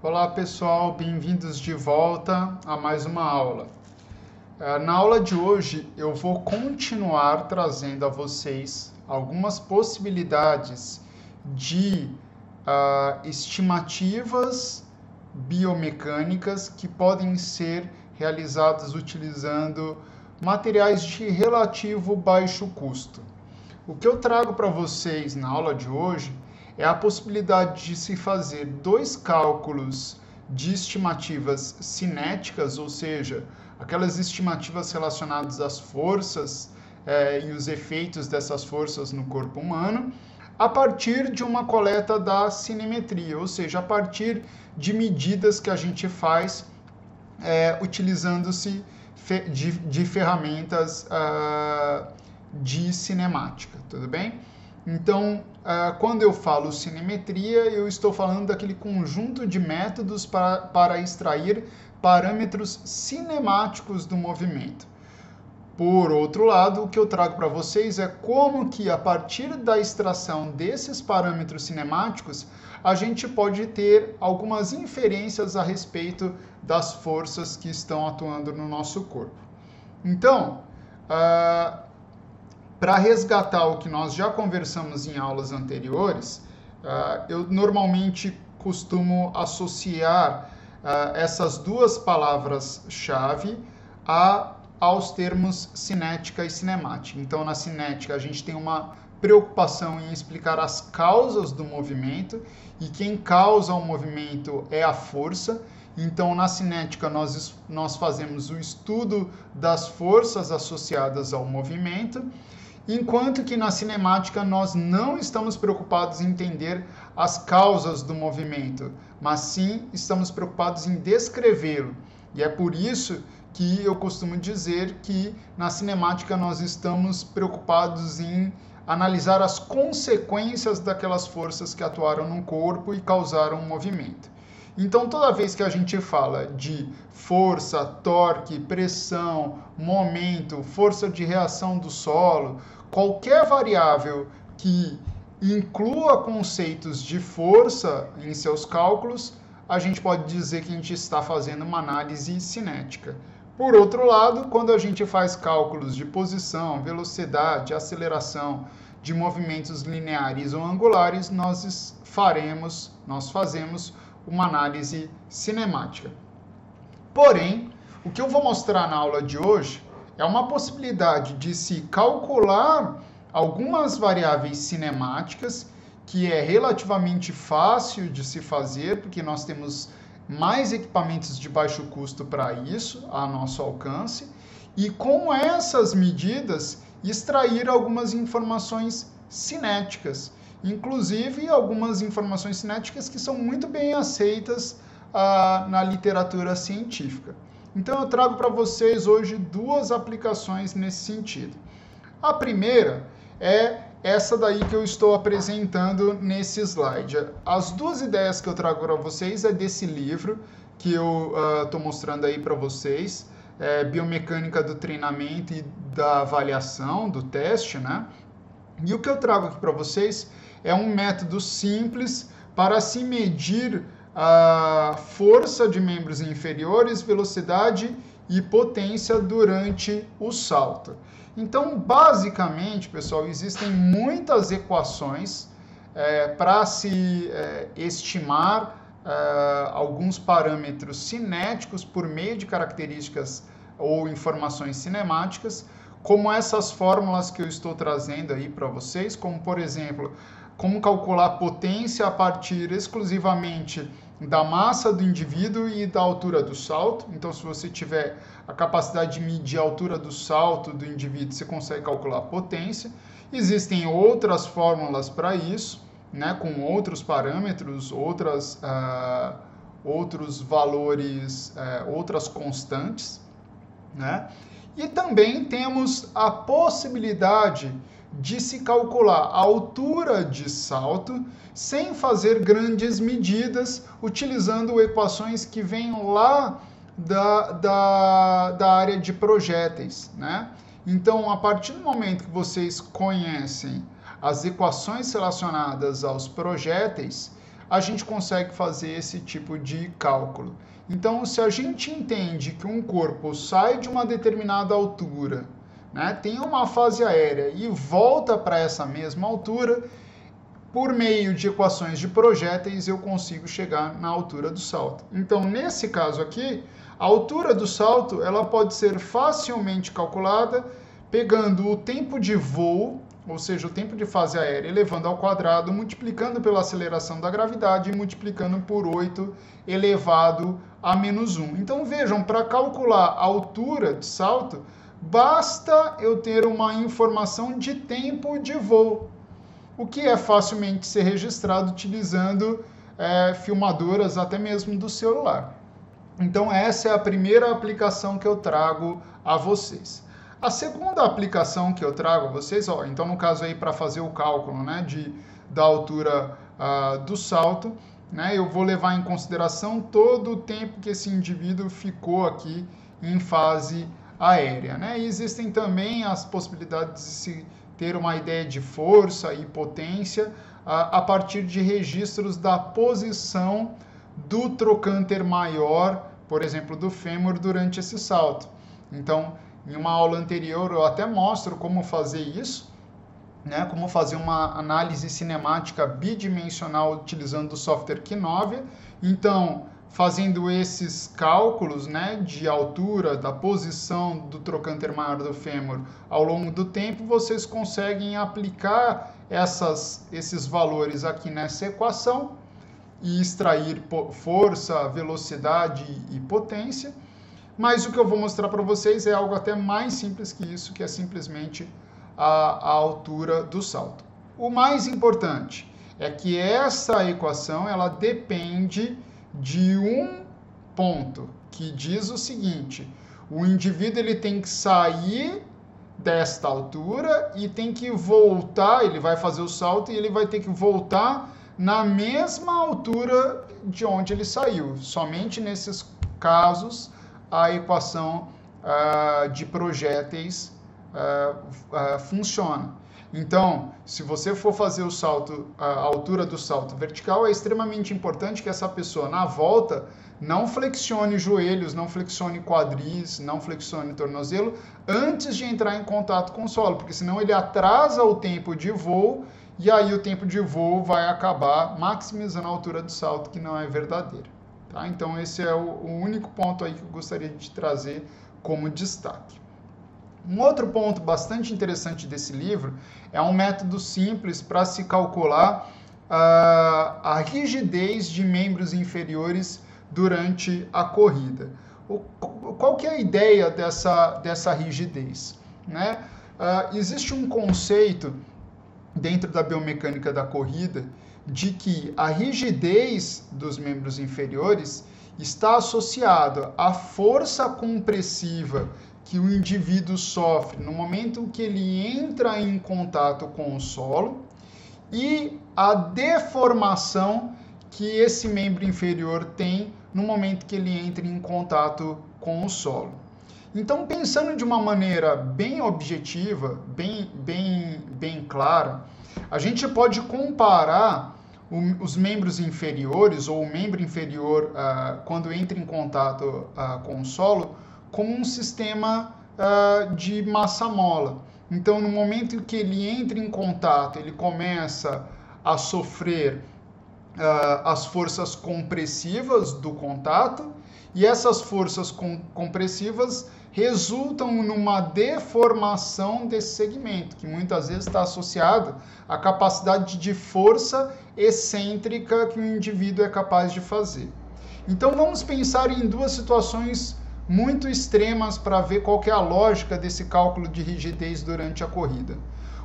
Olá pessoal, bem-vindos de volta a mais uma aula. Na aula de hoje eu vou continuar trazendo a vocês algumas possibilidades de estimativas biomecânicas que podem ser realizadas utilizando materiais de relativo baixo custo. O que eu trago para vocês na aula de hoje é a possibilidade de se fazer dois cálculos de estimativas cinéticas, ou seja, aquelas estimativas relacionadas às forças e os efeitos dessas forças no corpo humano, a partir de uma coleta da cinemetria, ou seja, a partir de medidas que a gente faz utilizando-se de ferramentas de cinemática, tudo bem? Então, quando eu falo cinemetria, eu estou falando daquele conjunto de métodos para extrair parâmetros cinemáticos do movimento. Por outro lado, o que eu trago para vocês é como que, a partir da extração desses parâmetros cinemáticos, a gente pode ter algumas inferências a respeito das forças que estão atuando no nosso corpo. Então, para resgatar o que nós já conversamos em aulas anteriores, eu normalmente costumo associar essas duas palavras-chave aos termos cinética e cinemática. Então, na cinética, a gente tem uma preocupação em explicar as causas do movimento, e quem causa o movimento é a força. Então, na cinética, nós fazemos o estudo das forças associadas ao movimento, enquanto que na cinemática nós não estamos preocupados em entender as causas do movimento, mas sim estamos preocupados em descrevê-lo. E é por isso que eu costumo dizer que na cinemática nós estamos preocupados em analisar as consequências daquelas forças que atuaram no corpo e causaram o movimento. Então, toda vez que a gente fala de força, torque, pressão, momento, força de reação do solo, qualquer variável que inclua conceitos de força em seus cálculos, a gente pode dizer que a gente está fazendo uma análise cinética. Por outro lado, quando a gente faz cálculos de posição, velocidade, aceleração, de movimentos lineares ou angulares, nós fazemos uma análise cinemática. Porém, o que eu vou mostrar na aula de hoje é uma possibilidade de se calcular algumas variáveis cinemáticas, que é relativamente fácil de se fazer, porque nós temos mais equipamentos de baixo custo para isso, a nosso alcance, e com essas medidas extrair algumas informações cinéticas, inclusive algumas informações cinéticas que são muito bem aceitas na literatura científica. Então eu trago para vocês hoje duas aplicações nesse sentido. A primeira é essa daí que eu estou apresentando nesse slide. As duas ideias que eu trago para vocês é desse livro que eu estou mostrando aí para vocês, Biomecânica do Treinamento e da Avaliação, do teste, né? E o que eu trago aqui para vocês é um método simples para se medir a força de membros inferiores, velocidade e potência durante o salto. Então, basicamente, pessoal, existem muitas equações para se estimar alguns parâmetros cinéticos por meio de características ou informações cinemáticas, como essas fórmulas que eu estou trazendo aí para vocês, como, por exemplo, como calcular potência a partir exclusivamente da massa do indivíduo e da altura do salto. Então, se você tiver a capacidade de medir a altura do salto do indivíduo, você consegue calcular a potência. Existem outras fórmulas para isso, né, com outros parâmetros, outros valores, outras constantes, né? E também temos a possibilidade de se calcular a altura de salto sem fazer grandes medidas, utilizando equações que vêm lá da área de projéteis, né? Então, a partir do momento que vocês conhecem as equações relacionadas aos projéteis, a gente consegue fazer esse tipo de cálculo. Então, se a gente entende que um corpo sai de uma determinada altura, né, tem uma fase aérea e volta para essa mesma altura, por meio de equações de projéteis eu consigo chegar na altura do salto. Então, nesse caso aqui, a altura do salto ela pode ser facilmente calculada pegando o tempo de voo, ou seja, o tempo de fase aérea, elevando ao quadrado, multiplicando pela aceleração da gravidade e multiplicando por 8 elevado a menos 1. Então vejam, para calcular a altura de salto, basta eu ter uma informação de tempo de voo, o que é facilmente ser registrado utilizando filmadoras até mesmo do celular. Então essa é a primeira aplicação que eu trago a vocês. A segunda aplicação que eu trago a vocês, então no caso aí para fazer o cálculo, né, da altura do salto, né, eu vou levar em consideração todo o tempo que esse indivíduo ficou aqui em fase aérea, né? E existem também as possibilidades de se ter uma ideia de força e potência a partir de registros da posição do trocânter maior, por exemplo, do fêmur durante esse salto. Então, em uma aula anterior eu até mostro como fazer isso, né? Como fazer uma análise cinemática bidimensional utilizando o software Kinovia. Então, fazendo esses cálculos, né, de altura, da posição do trocânter maior do fêmur ao longo do tempo, vocês conseguem aplicar esses valores aqui nessa equação e extrair força, velocidade e potência. Mas o que eu vou mostrar para vocês é algo até mais simples que isso, que é simplesmente a altura do salto. O mais importante é que essa equação ela depende de um ponto que diz o seguinte: o indivíduo ele tem que sair desta altura e tem que voltar, ele vai fazer o salto e ele vai ter que voltar na mesma altura de onde ele saiu. Somente nesses casos a equação de projéteis funciona. Então, se você for fazer o salto, a altura do salto vertical, é extremamente importante que essa pessoa, na volta, não flexione joelhos, não flexione quadris, não flexione tornozelo, antes de entrar em contato com o solo, porque senão ele atrasa o tempo de voo, e aí o tempo de voo vai acabar maximizando a altura do salto, que não é verdadeira. Tá? Então, esse é o único ponto aí que eu gostaria de trazer como destaque. Um outro ponto bastante interessante desse livro é um método simples para se calcular a rigidez de membros inferiores durante a corrida. Qual que é a ideia dessa rigidez? Né? Existe um conceito dentro da biomecânica da corrida de que a rigidez dos membros inferiores está associada à força compressiva que o indivíduo sofre no momento que ele entra em contato com o solo e a deformação que esse membro inferior tem no momento que ele entra em contato com o solo. Então, pensando de uma maneira bem objetiva, bem clara, a gente pode comparar os membros inferiores ou o membro inferior quando entra em contato com o solo como um sistema de massa-mola. Então, no momento que ele entra em contato, ele começa a sofrer as forças compressivas do contato, e essas forças compressivas resultam numa deformação desse segmento, que muitas vezes está associado à capacidade de força excêntrica que o indivíduo é capaz de fazer. Então, vamos pensar em duas situações muito extremas para ver qual que é a lógica desse cálculo de rigidez durante a corrida.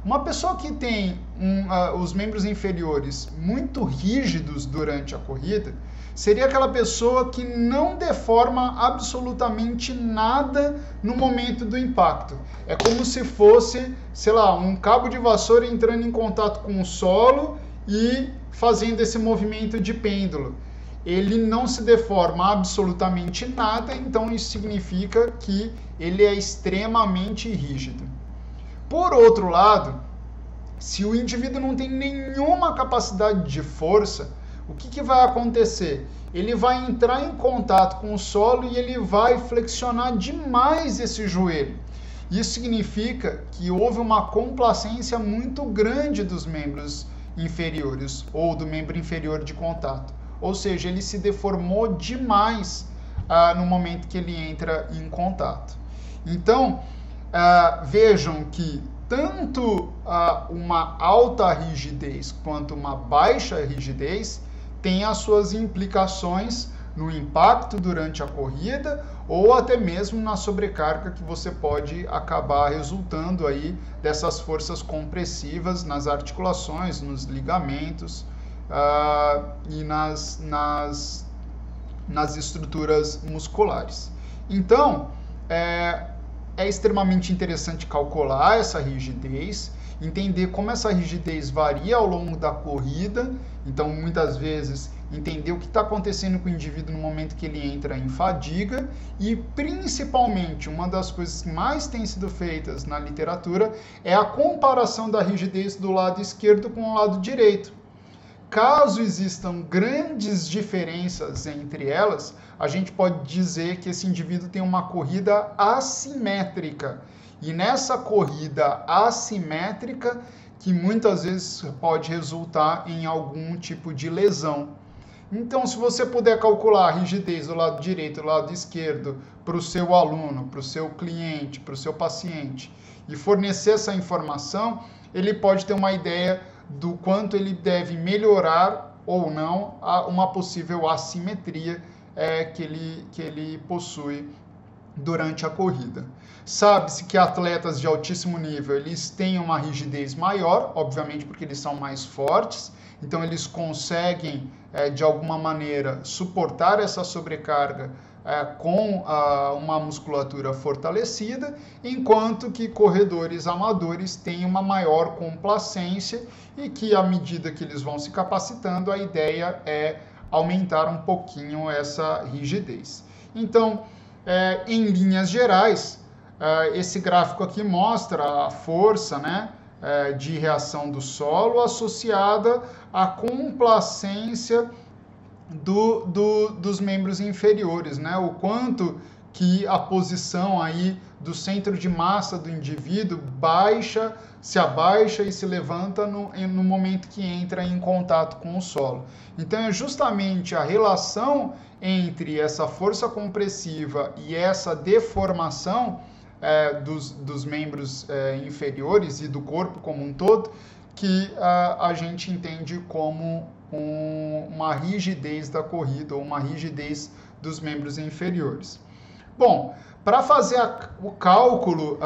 Uma pessoa que tem os membros inferiores muito rígidos durante a corrida seria aquela pessoa que não deforma absolutamente nada no momento do impacto. É como se fosse, sei lá, um cabo de vassoura entrando em contato com o solo e fazendo esse movimento de pêndulo. Ele não se deforma absolutamente nada, então isso significa que ele é extremamente rígido. Por outro lado, se o indivíduo não tem nenhuma capacidade de força, o que vai acontecer? Ele vai entrar em contato com o solo e ele vai flexionar demais esse joelho. Isso significa que houve uma complacência muito grande dos membros inferiores ou do membro inferior de contato. Ou seja, ele se deformou demais no momento que ele entra em contato. Então, vejam que tanto uma alta rigidez quanto uma baixa rigidez tem as suas implicações no impacto durante a corrida ou até mesmo na sobrecarga que você pode acabar resultando aí dessas forças compressivas nas articulações, nos ligamentos e nas estruturas musculares. Então, é extremamente interessante calcular essa rigidez, entender como essa rigidez varia ao longo da corrida. Então, muitas vezes, entender o que está acontecendo com o indivíduo no momento que ele entra em fadiga e, principalmente, uma das coisas que mais tem sido feitas na literatura é a comparação da rigidez do lado esquerdo com o lado direito. Caso existam grandes diferenças entre elas, a gente pode dizer que esse indivíduo tem uma corrida assimétrica. E nessa corrida assimétrica, que muitas vezes pode resultar em algum tipo de lesão. Então, se você puder calcular a rigidez do lado direito e do lado esquerdo para o seu aluno, para o seu cliente, para o seu paciente, e fornecer essa informação, ele pode ter uma ideia do quanto ele deve melhorar ou não uma possível assimetria que ele possui durante a corrida. Sabe-se que atletas de altíssimo nível, eles têm uma rigidez maior, obviamente porque eles são mais fortes, então eles conseguem, de alguma maneira, suportar essa sobrecarga com uma musculatura fortalecida, enquanto que corredores amadores têm uma maior complacência e que, à medida que eles vão se capacitando, a ideia é aumentar um pouquinho essa rigidez. Então, em linhas gerais, esse gráfico aqui mostra a força, né, de reação do solo associada à complacência dos membros inferiores, né? O quanto que a posição aí do centro de massa do indivíduo se abaixa e se levanta no momento que entra em contato com o solo. Então é justamente a relação entre essa força compressiva e essa deformação dos membros inferiores e do corpo como um todo que a gente entende como uma rigidez da corrida ou uma rigidez dos membros inferiores. Bom, para fazer o cálculo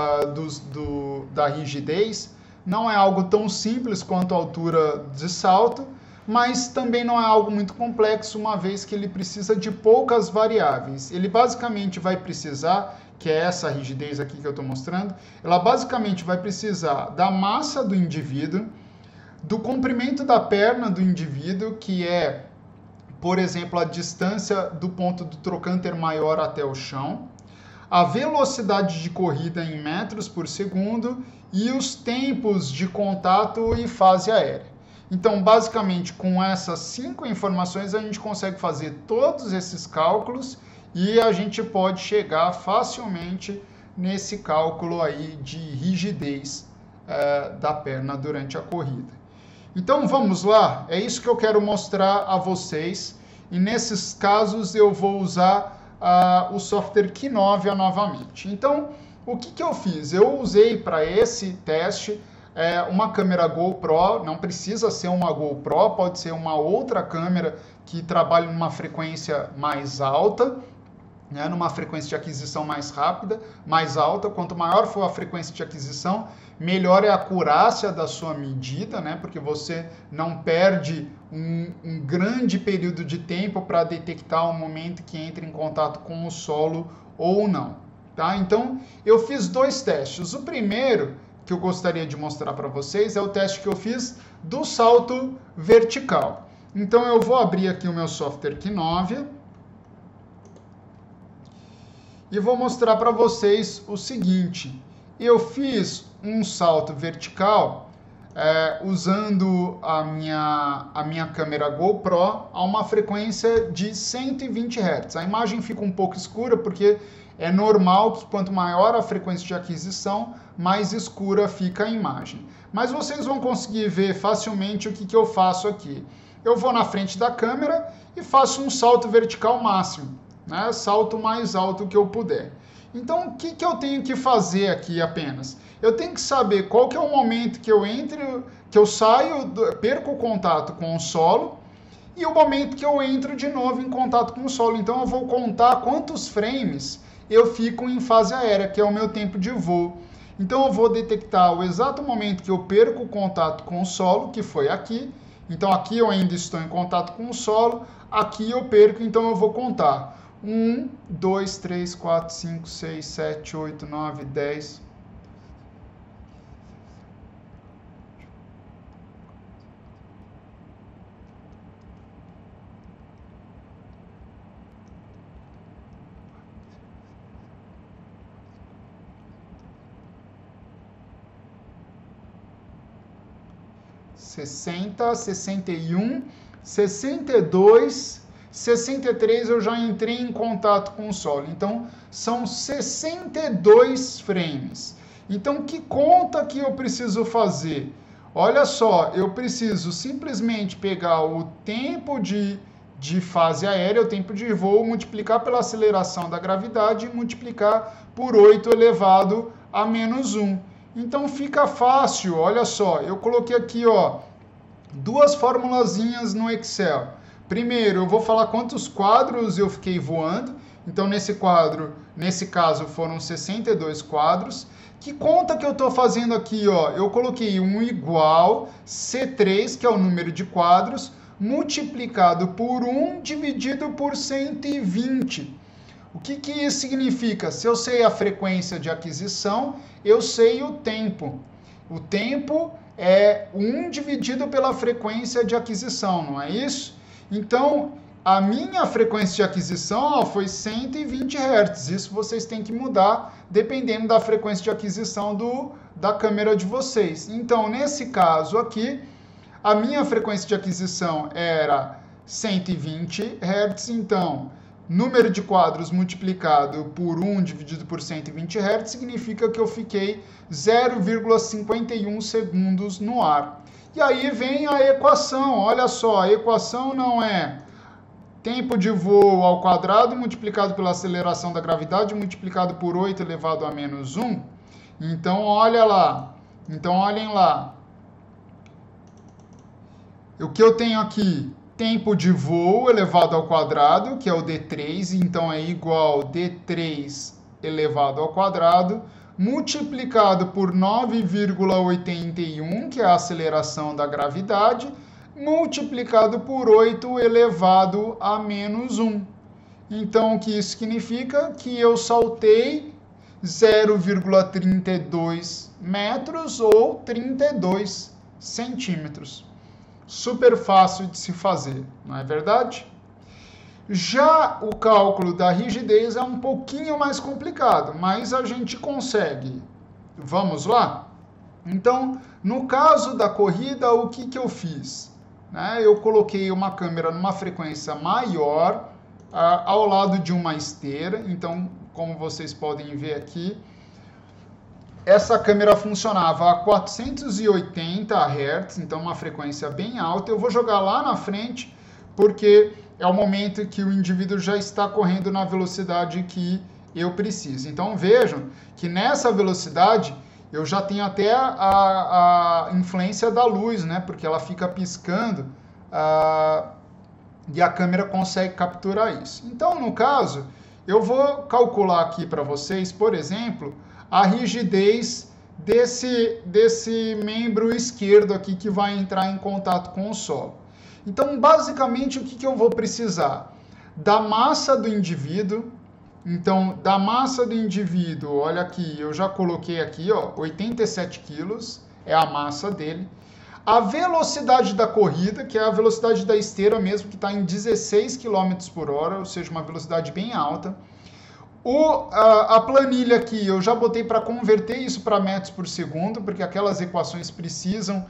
da rigidez, não é algo tão simples quanto a altura de salto, mas também não é algo muito complexo, uma vez que ele precisa de poucas variáveis. Ele basicamente vai precisar, que é essa rigidez aqui que eu estou mostrando, ela basicamente vai precisar da massa do indivíduo, do comprimento da perna do indivíduo, que é, por exemplo, a distância do ponto do trocânter maior até o chão, a velocidade de corrida em metros por segundo e os tempos de contato e fase aérea. Então, basicamente, com essas 5 informações, a gente consegue fazer todos esses cálculos e a gente pode chegar facilmente nesse cálculo aí de rigidez da perna durante a corrida. Então, vamos lá? É isso que eu quero mostrar a vocês. E nesses casos, eu vou usar o software Kinovia novamente. Então, o que eu fiz? Eu usei para esse teste uma câmera GoPro, não precisa ser uma GoPro, pode ser uma outra câmera que trabalhe numa frequência mais alta, né, numa frequência de aquisição mais rápida, mais alta. Quanto maior for a frequência de aquisição, melhor é a acurácia da sua medida, né, porque você não perde um grande período de tempo para detectar o momento que entra em contato com o solo ou não. Tá? Então, eu fiz 2 testes. O primeiro que eu gostaria de mostrar para vocês é o teste que eu fiz do salto vertical. Então, eu vou abrir aqui o meu software Kinovia e vou mostrar para vocês o seguinte. Eu fiz um salto vertical usando a minha câmera GoPro a uma frequência de 120 Hz. A imagem fica um pouco escura porque é normal que quanto maior a frequência de aquisição, mais escura fica a imagem. Mas vocês vão conseguir ver facilmente o que eu faço aqui. Eu vou na frente da câmera e faço um salto vertical máximo, né? Salto mais alto que eu puder. Então, o que eu tenho que fazer aqui apenas? Eu tenho que saber qual que é o momento que eu entro, que eu saio, perco o contato com o solo, e o momento que eu entro de novo em contato com o solo. Então, eu vou contar quantos frames eu fico em fase aérea, que é o meu tempo de voo. Então, eu vou detectar o exato momento que eu perco o contato com o solo, que foi aqui. Então, aqui eu ainda estou em contato com o solo, aqui eu perco, então eu vou contar. 1, 2, 3, 4, 5, 6, 7, 8, 9, 10. (60, 61, 62, 63 eu já entrei em contato com o solo. Então, são 62 frames. Então, que conta que eu preciso fazer? Olha só, eu preciso simplesmente pegar o tempo de fase aérea, o tempo de voo, multiplicar pela aceleração da gravidade e multiplicar por 8 elevado a menos 1. Então fica fácil, olha só, eu coloquei aqui, ó, duas formulazinhas no Excel. Primeiro, eu vou falar quantos quadros eu fiquei voando. Então, nesse caso, foram 62 quadros. Que conta que eu estou fazendo aqui, ó? Eu coloquei 1 igual C3, que é o número de quadros, multiplicado por 1 dividido por 120. O que isso significa? Se eu sei a frequência de aquisição, eu sei o tempo. O tempo é 1 dividido pela frequência de aquisição, não é isso? Então, a minha frequência de aquisição foi 120 Hz. Isso vocês têm que mudar dependendo da frequência de aquisição da câmera de vocês. Então, nesse caso aqui, a minha frequência de aquisição era 120 Hz. Então, número de quadros multiplicado por 1 dividido por 120 Hz significa que eu fiquei 0,51 segundos no ar. E aí vem a equação. Olha só, a equação não é tempo de voo ao quadrado multiplicado pela aceleração da gravidade multiplicado por 8 elevado a menos 1. Então, olha lá. Então, olhem lá. O que eu tenho aqui? Tempo de voo elevado ao quadrado, que é o D3, então é igual a D3 elevado ao quadrado, multiplicado por 9,81, que é a aceleração da gravidade, multiplicado por 8 elevado a menos 1. Então, o que isso significa? Que eu saltei 0,32 metros ou 32 centímetros. Super fácil de se fazer, não é verdade? Já o cálculo da rigidez é um pouquinho mais complicado, mas a gente consegue. Vamos lá? Então, no caso da corrida, o que eu fiz? Eu coloquei uma câmera numa frequência maior, ao lado de uma esteira. Então, como vocês podem ver aqui, essa câmera funcionava a 480 Hz, então uma frequência bem alta. Eu vou jogar lá na frente, porque é o momento que o indivíduo já está correndo na velocidade que eu preciso. Então vejam que nessa velocidade eu já tenho até a influência da luz, né? Porque ela fica piscando e a câmera consegue capturar isso. Então, no caso, eu vou calcular aqui para vocês, por exemplo, a rigidez desse membro esquerdo aqui que vai entrar em contato com o solo. Então, basicamente, o que eu vou precisar? Da massa do indivíduo. Então, da massa do indivíduo, olha aqui, eu já coloquei aqui, ó, 87 quilos, é a massa dele. A velocidade da corrida, que é a velocidade da esteira mesmo, que está em 16 km por hora, ou seja, uma velocidade bem alta. A planilha aqui, eu já botei para converter isso para metros por segundo, porque aquelas equações precisam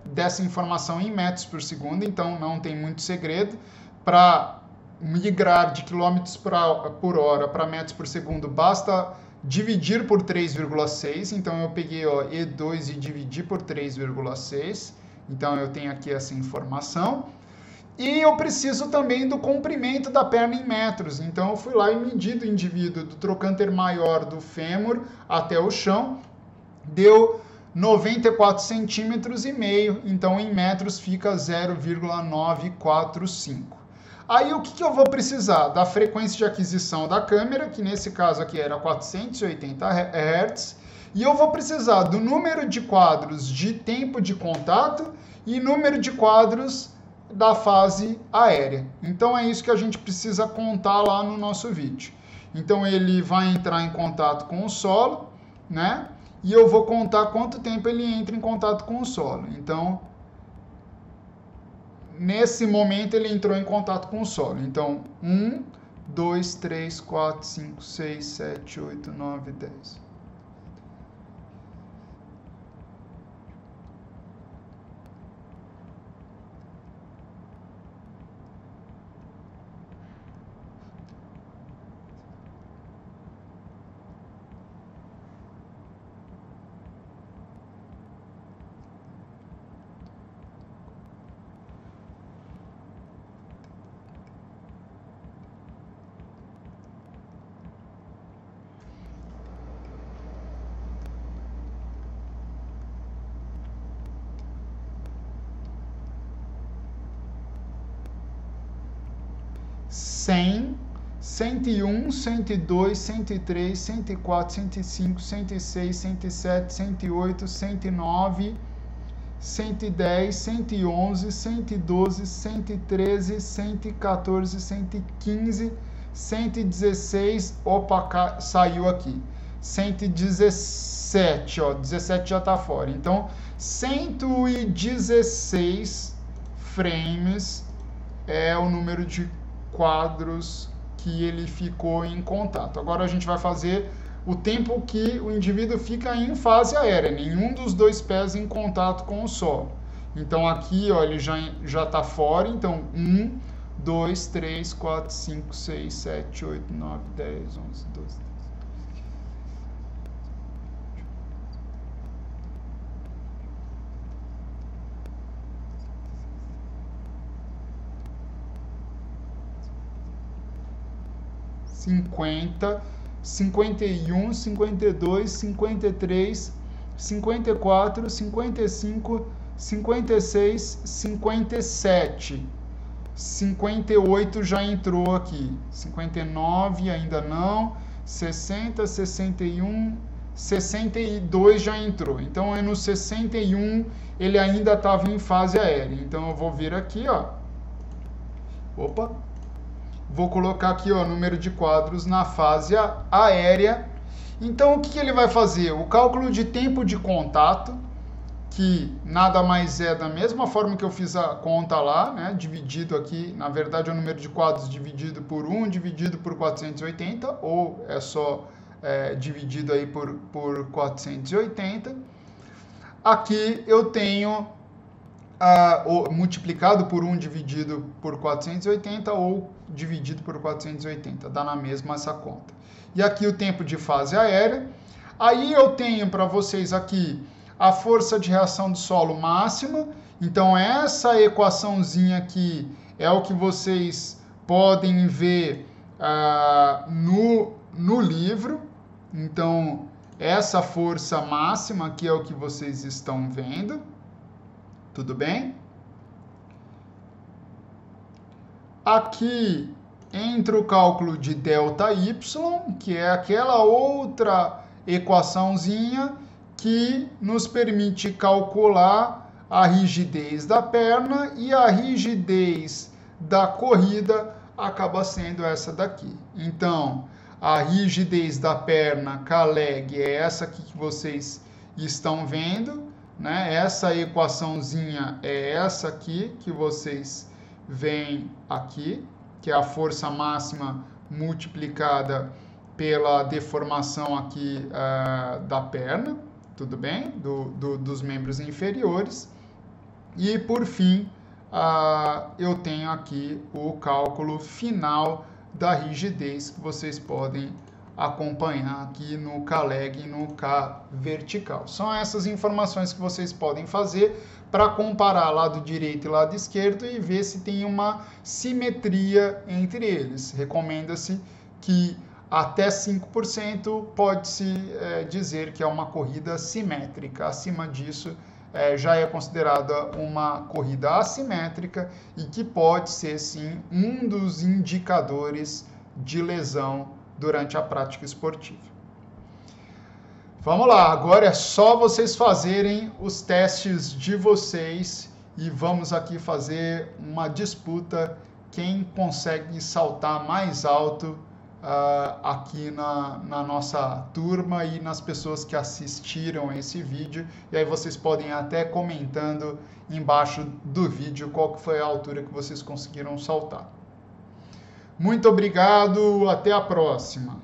dessa informação em metros por segundo, então não tem muito segredo. Para migrar de quilômetros por hora para metros por segundo, basta dividir por 3,6. Então eu peguei E2 e dividi por 3,6. Então eu tenho aqui essa informação. E eu preciso também do comprimento da perna em metros. Então eu fui lá e medi do indivíduo do trocânter maior do fêmur até o chão. Deu 94 centímetros e meio. Então em metros fica 0,945. Aí o que eu vou precisar? Da frequência de aquisição da câmera, que nesse caso aqui era 480 Hz. E eu vou precisar do número de quadros de tempo de contato e número de quadros da fase aérea. Então é isso que a gente precisa contar lá no nosso vídeo. Então ele vai entrar em contato com o solo, né? E eu vou contar quanto tempo ele entra em contato com o solo. Então, nesse momento ele entrou em contato com o solo. Então, 1, 2, 3, 4, 5, 6, 7, 8, 9, 10. 100, 101, 102, 103, 104, 105, 106, 107, 108, 109, 110, 111, 112, 113, 114, 115, 116, opa, saiu aqui, 117, 17 já está fora. Então, 116 frames é o número de quadros que ele ficou em contato. Agora a gente vai fazer o tempo que o indivíduo fica em fase aérea, nenhum dos dois pés em contato com o solo. Então aqui ele já está fora, então 1, 2, 3, 4, 5, 6, 7, 8, 9, 10, 11, 12, 50, 51, 52, 53, 54, 55, 56, 57. 58 já entrou aqui. 59 ainda não. 60, 61, 62 já entrou. Então, no 61 ele ainda estava em fase aérea. Então, eu vou vir aqui, ó. Opa! Vou colocar aqui o número de quadros na fase aérea. Então, o que ele vai fazer? O cálculo de tempo de contato, que nada mais é da mesma forma que eu fiz a conta lá, né? Dividido aqui, na verdade, é o número de quadros dividido por 1, dividido por 480, ou é só dividido aí por 480. Aqui eu tenho multiplicado por 1 dividido por 480 ou dividido por 480, dá na mesma essa conta. E aqui o tempo de fase aérea. Aí eu tenho para vocês aqui a força de reação do solo máxima. Então essa equaçãozinha aqui é o que vocês podem ver no livro. Então essa força máxima aqui é o que vocês estão vendo. Tudo bem? Aqui entra o cálculo de ΔY, que é aquela outra equaçãozinha que nos permite calcular a rigidez da perna, e a rigidez da corrida acaba sendo essa daqui. Então, a rigidez da perna K-leg é essa aqui que vocês estão vendo, né? Essa equaçãozinha é essa aqui que vocês veem aqui, que é a força máxima multiplicada pela deformação aqui da perna, tudo bem? Dos membros inferiores. E, por fim, eu tenho aqui o cálculo final da rigidez, que vocês podem acompanhar aqui no K-leg e no K vertical. São essas informações que vocês podem fazer para comparar lado direito e lado esquerdo e ver se tem uma simetria entre eles. Recomenda-se que até 5% pode-se dizer que é uma corrida simétrica. Acima disso, já é considerada uma corrida assimétrica e que pode ser, sim, um dos indicadores de lesão durante a prática esportiva. Vamos lá, agora é só vocês fazerem os testes de vocês e vamos aqui fazer uma disputa quem consegue saltar mais alto aqui na nossa turma e nas pessoas que assistiram esse vídeo. E aí vocês podem até comentando embaixo do vídeo qual que foi a altura que vocês conseguiram saltar. Muito obrigado, até a próxima!